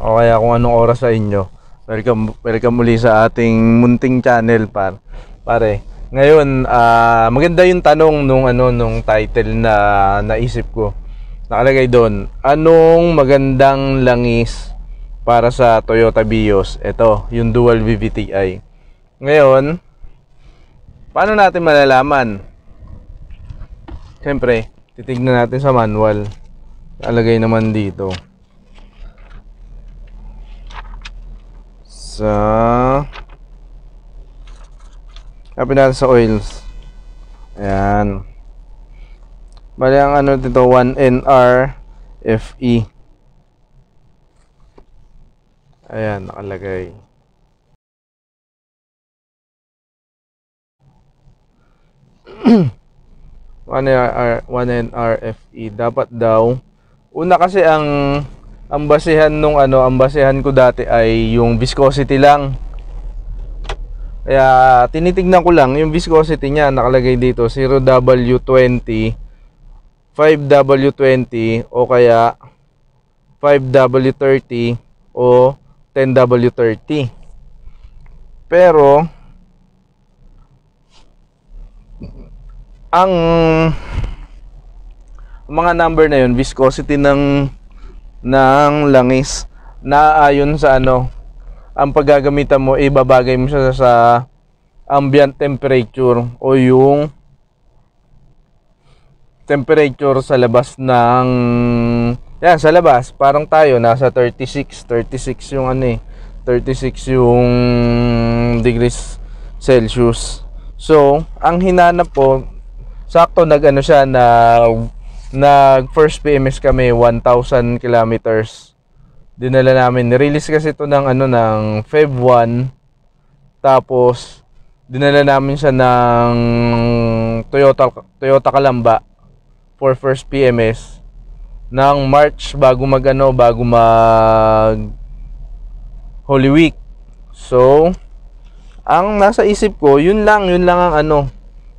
o kaya kung anong oras sa inyo. Welcome muli sa ating munting channel pare. Ngayon, maganda yung tanong nung title na naisip ko. Nakalagay doon, anong magandang langis para sa Toyota Vios? Ito, yung dual VVTi. Ngayon, paano natin malalaman? Siyempre, titignan natin sa manual. Nakalagay naman dito. Kapit natin sa oils. Ayan. Bali ang ano dito, 1NR FE. Ayan, nakalagay. One NRFE dapat daw. Una kasi ang basehan ko dati ay yung viscosity lang. Kaya tinitignan ko lang yung viscosity niya, nakalagay dito 0W20, 5W20 o kaya 5W30 o 10W30. Pero ang mga number na yun, viscosity ng langis, naayon sa ang paggagamitan mo, ibabagay mo siya sa ambient temperature o yung temperature sa labas ng sa labas. Parang tayo nasa 36 yung 36 yung degrees Celsius. So, ang hinanap po, sakto nag first PMS kami 1,000 kilometers. Dinala namin, release kasi ito ng Feb 1. Tapos dinala namin siya ng Toyota Calamba for first PMS ng March bago mag Holy Week. So, ang nasa isip ko, yun lang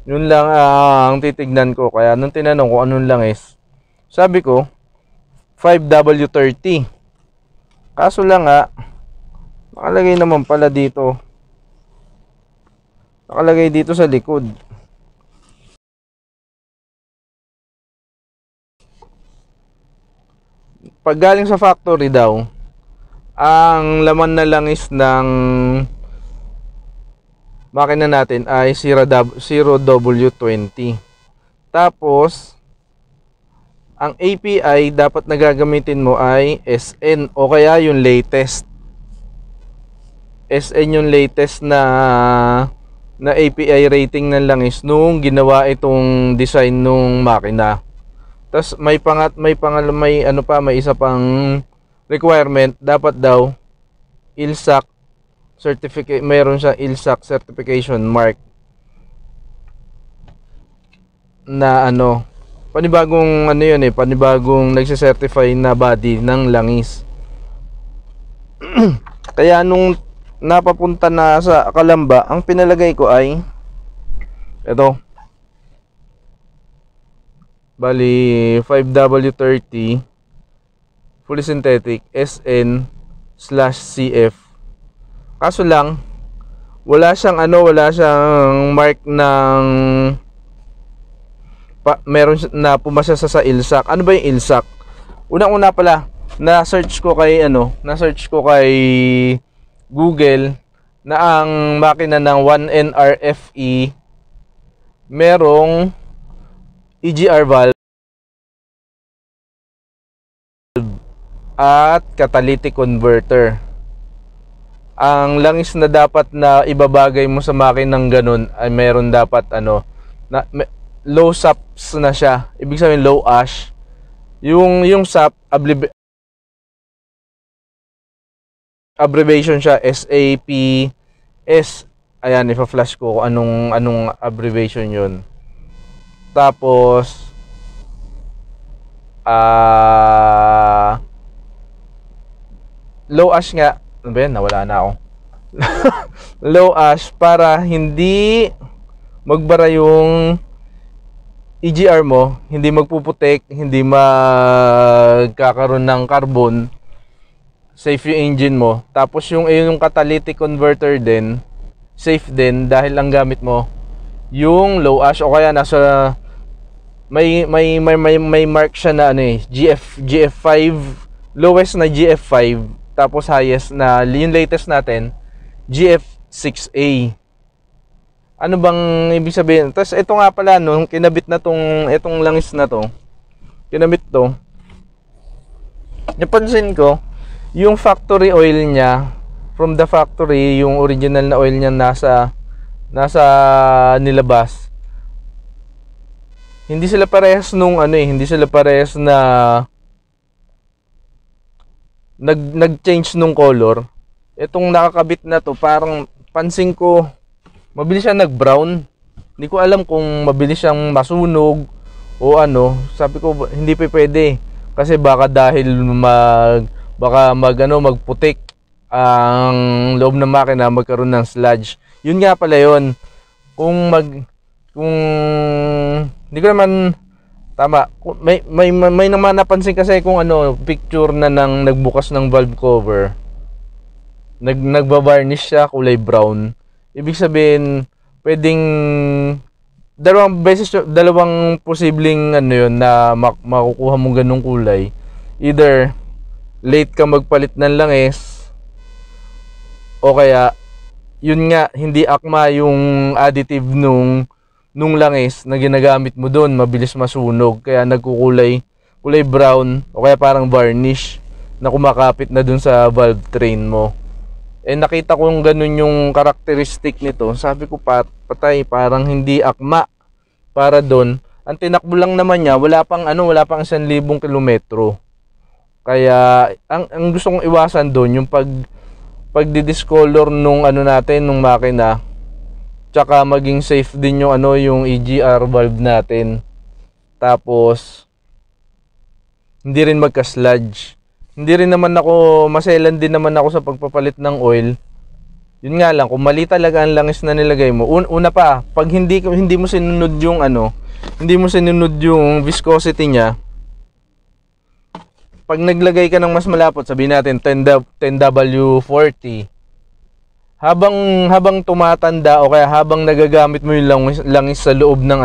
ang titignan ko. Kaya nung tinanong ko anong langis, sabi ko 5W30. Kaso lang nakalagay naman pala dito. Nakalagay dito sa likod. Pag galing sa factory daw, ang laman na langis ng makina natin ay 0W20. Tapos ang API dapat na gagamitin mo ay SN o kaya yung latest. SN yung latest na API rating ng langis nung ginawa itong design nung makina. Tapos may isa pang requirement, dapat daw ILSAC certificate, meron siya ILSAC certification mark na panibagong panibagong nagse-certify na body ng langis. Kaya nung napapunta na sa Calamba, ang pinalagay ko ay ito. Bali 5W30 fully synthetic SN/CF. Kaso lang wala siyang mark ng meron na pumasa sa ILSAC. Ano ba yung ILSAC? Unang-una pala, na-search ko kay Google na ang makina ng 1NRFE merong EGR valve at catalytic converter. Ang langis na dapat na ibabagay mo sa makinang ganun ay meron dapat low SAPs na siya. Ibig sabihin low ash. Yung SAP abbreviation siya, SAPS. Ayan, ipa-flash ko kung anong abbreviation yun. Tapos low ash nga. Ano ba yan? Nawala na ako. Low ash para hindi magbara yung EGR mo, hindi magpuputik, hindi magkakaroon ng carbon safe yung engine mo. Tapos yung catalytic converter din, safe din dahil ang gamit mo yung low ash o kaya nasa may mark siya na ano eh, GF5, lowest na GF5, tapos highest na yung latest natin GF6A. Ano bang ibig sabihin? Tapos ito nga pala no, kinabit na itong langis na to. Kinabit to. Napansin ko, yung factory oil niya, from the factory, yung original na oil niya nasa nilabas. Hindi sila parehas nung ano eh, hindi sila parehas na nag-change nung color. Itong nakakabit na to, parang pansin ko mabilis siya nag-brown. Hindi ko alam kung mabilis siyang masunog o ano. Sabi ko hindi pa pwede kasi baka dahil magputik ang loob ng makina, magkaroon ng sludge. Yun nga pala yun. Kung hindi ko naman tama. May naman napansin kasi kung ano, picture na ng nagbukas ng valve cover. Nagba-varnish siya, kulay brown. Ibig sabihin, pwedeng dalawang posibleng ano yun na makukuha mo ganung kulay. Either late ka magpalit ng langis o kaya yun nga, hindi akma yung additive nung langis na ginagamit mo doon, mabilis masunog kaya kulay brown o kaya parang varnish na kumakapit na doon sa valve train mo. Nakita ko yung ganun yung karakteristik nito. Sabi ko patay, parang hindi akma para doon. Ang tinakbo lang naman niya, wala pang 1,000 kilometro. Kaya ang gusto kong iwasan doon yung pagdi-discolor nung natin, nung makina. Tsaka maging safe din yung yung EGR valve natin. Tapos hindi rin magka-sludge. Hindi rin naman ako maselan din naman ako sa pagpapalit ng oil. Yun nga lang, kung mali talaga ang langis na nilagay mo, una pa, pag hindi mo sinunod yung hindi mo sinunod yung viscosity niya, pag naglagay ka ng mas malapot, sabihin natin 10W40, habang tumatanda o kaya habang nagagamit mo yung langis sa loob ng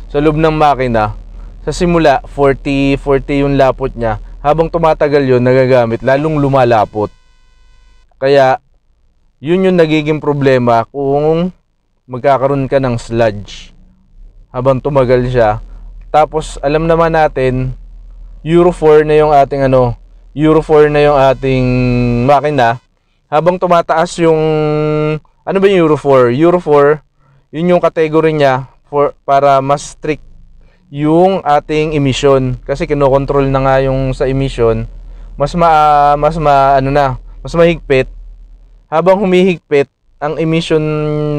sa loob ng makina, sa simula 40 yung lapot niya, habang tumatagal yun nagagamit, lalong lumalapot. Kaya yun yung nagiging problema kung magkakaroon ka ng sludge habang tumagal siya. Tapos alam naman natin Euro 4 na yung ating Euro 4 na yung ating makina. Habang tumataas yung ano ba yung Euro 4? Euro 4, yun yung category niya para mas strict yung ating emission, kasi kinokontrol na nga yung sa emission, mas mahigpit. Habang humihigpit ang emission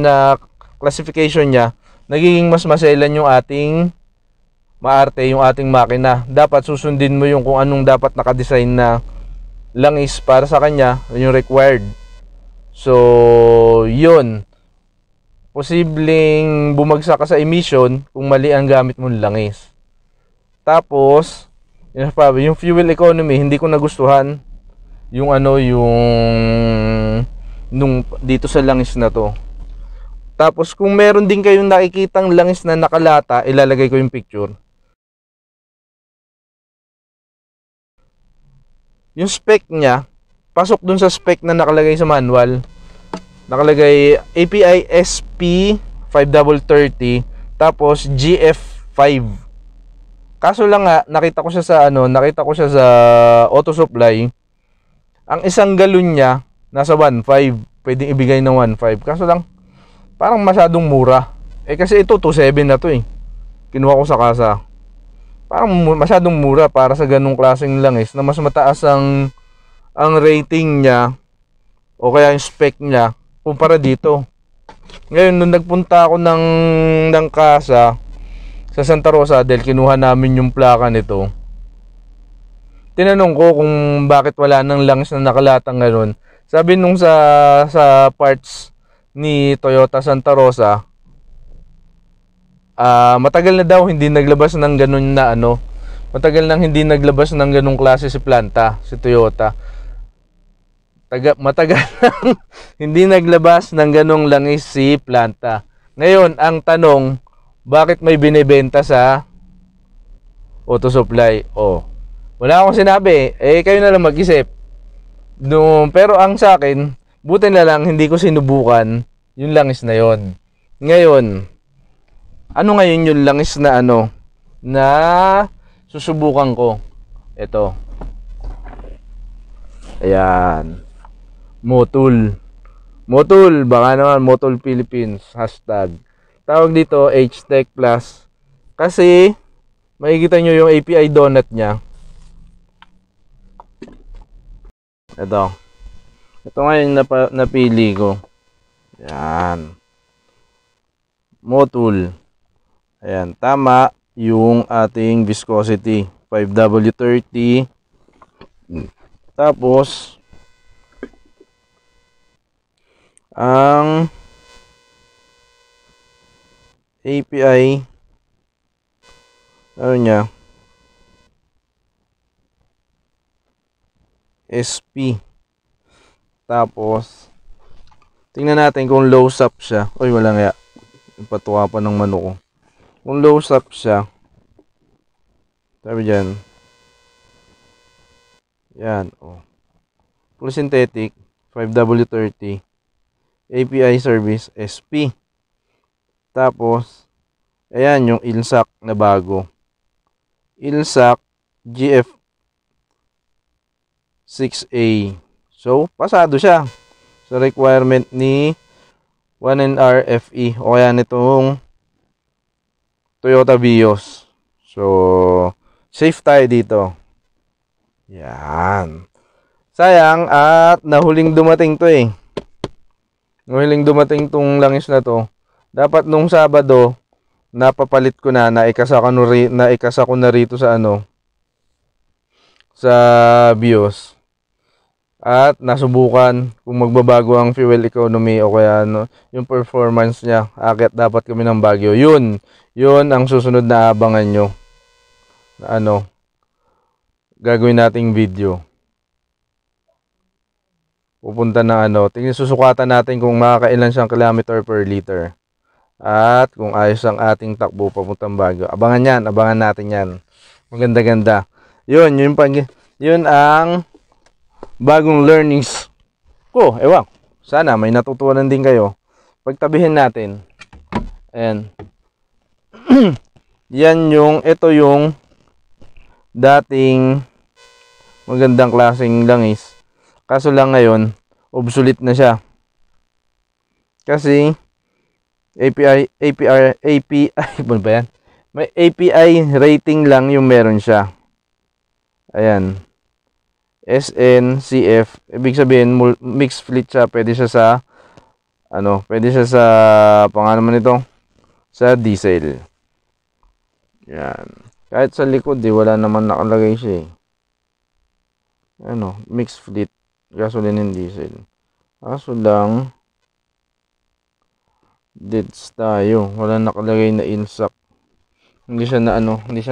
na classification niya, nagiging mas maselan yung ating maarte, yung ating makina. Dapat susundin mo yung kung anong dapat nakadesign na langis para sa kanya, yung required. So yun, posibleng bumagsak ka sa emission kung mali ang gamit mong langis. Tapos yung fuel economy, hindi ko nagustuhan yung nung dito sa langis na to. Tapos kung meron din kayong nakikitang langis na nakalata, ilalagay ko yung picture. Yung spec niya, pasok dun sa spec na nakalagay sa manual. Nakalagay API SP 530, tapos GF5. Kaso lang nga, nakita ko siya sa Auto Supply. Ang isang galon niya nasa 1.5, pwedeng ibigay ng 1.5. Kaso lang parang masyadong mura. Kasi ito 2.7 na to eh. Kinuha ko sa kasa. Parang masyadong mura para sa ganung klaseng langis na mas mataas ang rating niya o kaya yung spec niya kumpara dito. Ngayon nung nagpunta ako ng kasa sa Santa Rosa dahil kinuha namin yung plaka nito, tinanong ko kung bakit wala nang langis na nakalatang ganun. Sabi nung sa parts ni Toyota Santa Rosa, matagal na daw hindi naglabas ng ganun na . Matagal nang hindi naglabas ng ganung klase si planta, si Toyota. matagal nang hindi naglabas ng ganong langis si planta. Ngayon, ang tanong, bakit may binebenta sa auto supply? Oh, wala akong sinabi. Kayo na lang mag-isip. No, pero ang sa akin, buti na lang hindi ko sinubukan yung langis na yon. Ngayon, ano ngayon yung langis na na susubukan ko? Ito. Ayan. Motul. Motul, baka naman Motul Philippines hashtag. Tawag dito H-Tech Plus. Kasi makikita nyo yung API donut nya. Ito. Ito ngayon napili ko. Ayan. Motul. Ayan, tama yung ating viscosity. 5W30. Tapos ang API niya SP. Tapos tingnan natin kung low sap siya. Oy, wala nga. Patuwa pa ng manok ko. Kung low sap siya, sabi dyan, yan, full synthetic 5W30 API service SP. Tapos ayan yung ILSAC na bago, ILSAC GF 6A. So pasado siya sa requirement ni 1NR FE o kaya nitong Toyota Vios. So safe tayo dito. Yan. Sayang at nahuling dumating to eh. Nahuling dumating tong langis na to. Dapat nung Sabado napapalit ko na, naikasa ko na rito sa sa BIOS. At nasubukan kung magbabago ang fuel economy o kaya yung performance niya. Akit dapat kami ng Baguio. Yun ang susunod na abangan nyo. Na gagawin nating video. Pupunta ng susukatan natin kung makakailan siyang kilometer per liter. At kung ayos ang ating takbo papuntang Baguio. Abangan natin yan. Maganda-ganda. Yun ang bagong learnings ko. Ewan, sana may natutunan din kayo. Pagtabihin natin. Ayan. Ito yung dating magandang klaseng langis. Kaso lang ngayon, obsolete na siya. Kasi API ano ba yan? May API rating lang yung meron siya. Ayan. SNCF, ibig sabihin mixed fleet siya, pwede siya sa naman ito, sa diesel. Yan. Kahit sa likod wala naman nakalagay siya eh. Mixed fleet, gasoline and diesel. Kaso lang deads tayo, wala nakalagay na ILSAC. Hindi siya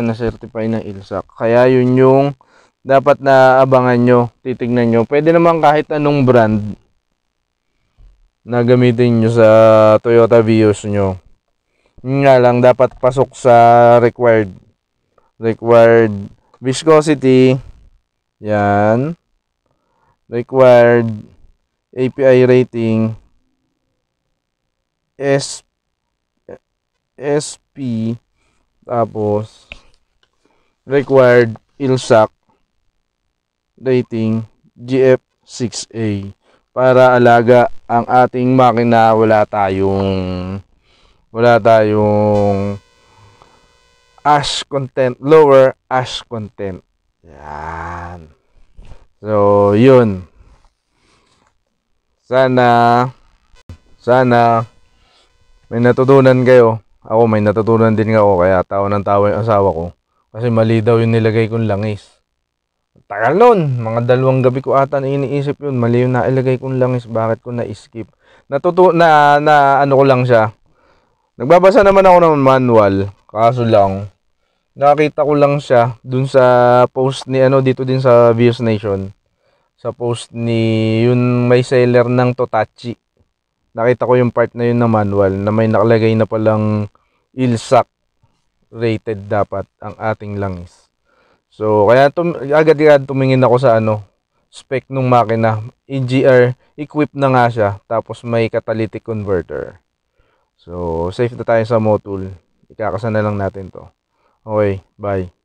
na certify na ILSAC. Kaya yun yung dapat na abangan nyo, titignan nyo. Pwede naman kahit anong brand na gamitin nyo sa Toyota Vios nyo. Yun nga lang, dapat pasok sa required viscosity. Yan. Required API rating SP. Tapos required ILSAC rating GF6A para alaga ang ating makina. Wala tayong ash content, lower ash content. Yan. So yun, sana may natutunan kayo. Ako may natutunan din ako, kaya tawa ng tawa yung asawa ko kasi mali daw yung nilagay kong langis. Tagal nun, mga 2 gabi ko ata na iniisip yun. Mali yung nailagay kong langis, bakit ko na-skip. Ko lang siya. Nagbabasa naman ako ng manual, kaso lang nakita ko lang siya dun sa post ni dito din sa Vios Nation. sa post ni yung may seller ng Totachi. Nakita ko yung part na yun na manual na may nakalagay na palang ILSAC rated dapat ang ating langis. So, kaya agad-agad tumingin ako sa spec nung makina. EGR, equipped na nga siya. Tapos may catalytic converter. So, safe na tayo sa Motul. Ikakasa na lang natin to. Okay, bye.